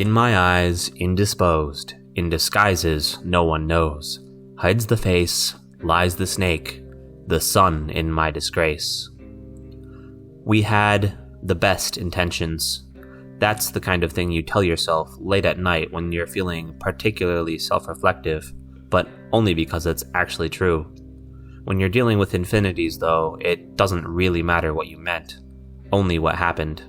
In my eyes, indisposed, in disguises no one knows, hides the face, lies the snake, the sun in my disgrace. We had the best intentions. That's the kind of thing you tell yourself late at night when you're feeling particularly self-reflective, but only because it's actually true. When you're dealing with infinities, though, it doesn't really matter what you meant, only what happened.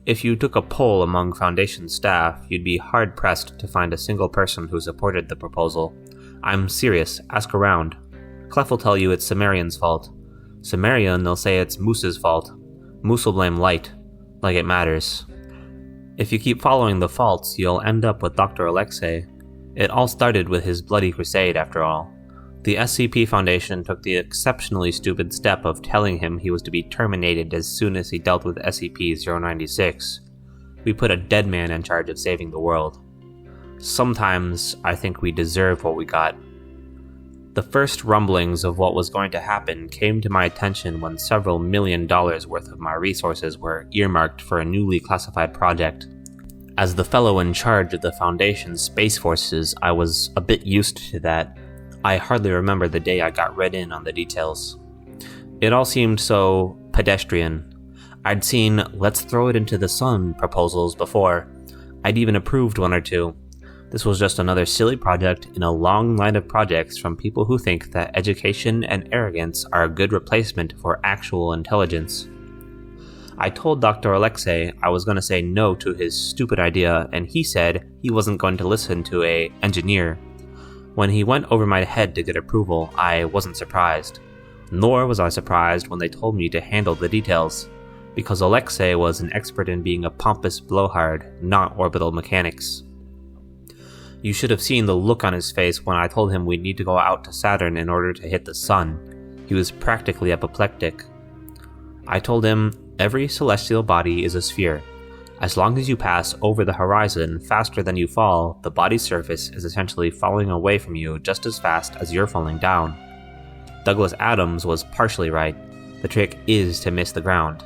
If you took a poll among Foundation staff, you'd be hard-pressed to find a single person who supported the proposal. I'm serious, ask around. Clef will tell you it's Cimmerian's fault. Cimmerian, they'll say it's Moose's fault. Moose will blame Light, like it matters. If you keep following the faults, you'll end up with Dr. Alexei. It all started with his bloody crusade, after all. The SCP Foundation took the exceptionally stupid step of telling him he was to be terminated as soon as he dealt with SCP-096. We put a dead man in charge of saving the world. Sometimes I think we deserve what we got. The first rumblings of what was going to happen came to my attention when several $1 million worth of my resources were earmarked for a newly classified project. As the fellow in charge of the Foundation's Space Forces, I was a bit used to that. I hardly remember the day I got read in on the details. It all seemed so pedestrian. I'd seen "let's throw it into the sun" proposals before. I'd even approved one or two. This was just another silly project in a long line of projects from people who think that education and arrogance are a good replacement for actual intelligence. I told Dr. Alexei I was going to say no to his stupid idea, and he said he wasn't going to listen to an engineer. When he went over my head to get approval, I wasn't surprised. Nor was I surprised when they told me to handle the details, because Alexei was an expert in being a pompous blowhard, not orbital mechanics. You should have seen the look on his face when I told him we'd need to go out to Saturn in order to hit the sun. He was practically apoplectic. I told him, every celestial body is a sphere. As long as you pass over the horizon faster than you fall, the body's surface is essentially falling away from you just as fast as you're falling down. Douglas Adams was partially right. The trick is to miss the ground.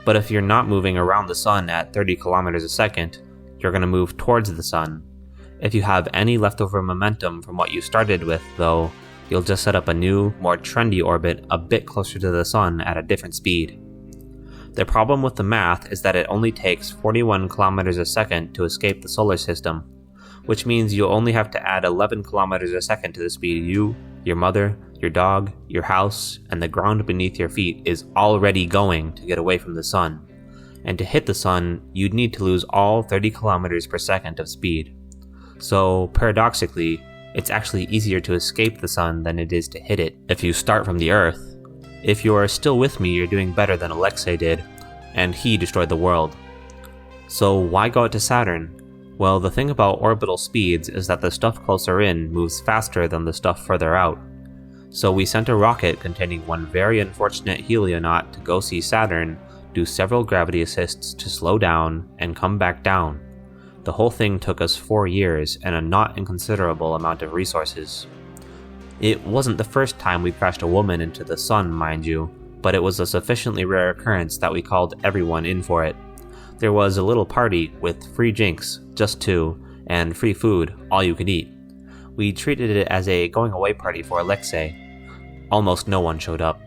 But if you're not moving around the sun at 30 kilometers a second, you're going to move towards the sun. If you have any leftover momentum from what you started with, though, you'll just set up a new, more trendy orbit a bit closer to the sun at a different speed. The problem with the math is that it only takes 41 kilometers a second to escape the solar system, which means you'll only have to add 11 kilometers a second to the speed you, your mother, your dog, your house, and the ground beneath your feet is already going to get away from the sun. And to hit the sun, you'd need to lose all 30 kilometers per second of speed. So, paradoxically, it's actually easier to escape the sun than it is to hit it if you start from the Earth. If you're still with me, you're doing better than Alexei did, and he destroyed the world. So why go out to Saturn? Well, the thing about orbital speeds is that the stuff closer in moves faster than the stuff further out. So we sent a rocket containing one very unfortunate helionaut to go see Saturn, do several gravity assists to slow down, and come back down. The whole thing took us 4 years and a not inconsiderable amount of resources. It wasn't the first time we crashed a woman into the sun, mind you, but it was a sufficiently rare occurrence that we called everyone in for it. There was a little party with free drinks, just 2, and free food, all you could eat. We treated it as a going-away party for Alexei. Almost no one showed up.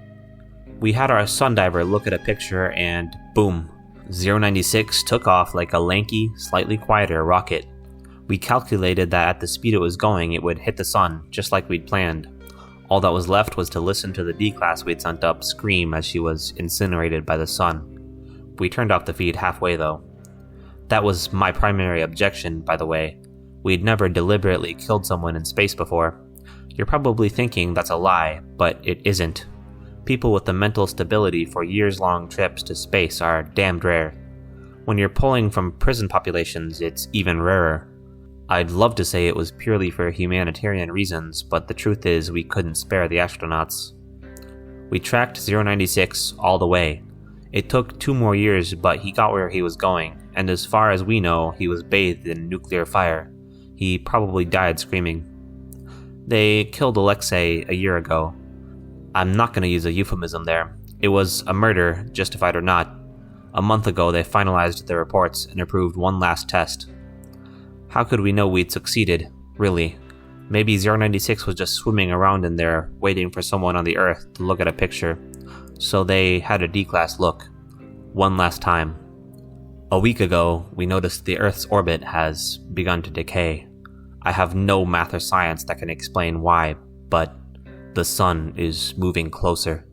We had our sundiver look at a picture and boom, 096 took off like a lanky, slightly quieter rocket. We calculated that at the speed it was going, it would hit the sun, just like we'd planned. All that was left was to listen to the D-class we'd sent up scream as she was incinerated by the sun. We turned off the feed halfway, though. That was my primary objection, by the way. We'd never deliberately killed someone in space before. You're probably thinking that's a lie, but it isn't. People with the mental stability for years-long trips to space are damned rare. When you're pulling from prison populations, it's even rarer. I'd love to say it was purely for humanitarian reasons, but the truth is we couldn't spare the astronauts. We tracked 096 all the way. It took 2 more years, but he got where he was going, and as far as we know, he was bathed in nuclear fire. He probably died screaming. They killed Alexei a year ago. I'm not going to use a euphemism there. It was a murder, justified or not. A month ago, they finalized their reports and approved one last test. How could we know we'd succeeded, really? Maybe 096 was just swimming around in there, waiting for someone on the Earth to look at a picture. So they had a D-class look. One last time. A week ago, we noticed the Earth's orbit has begun to decay. I have no math or science that can explain why, but the sun is moving closer.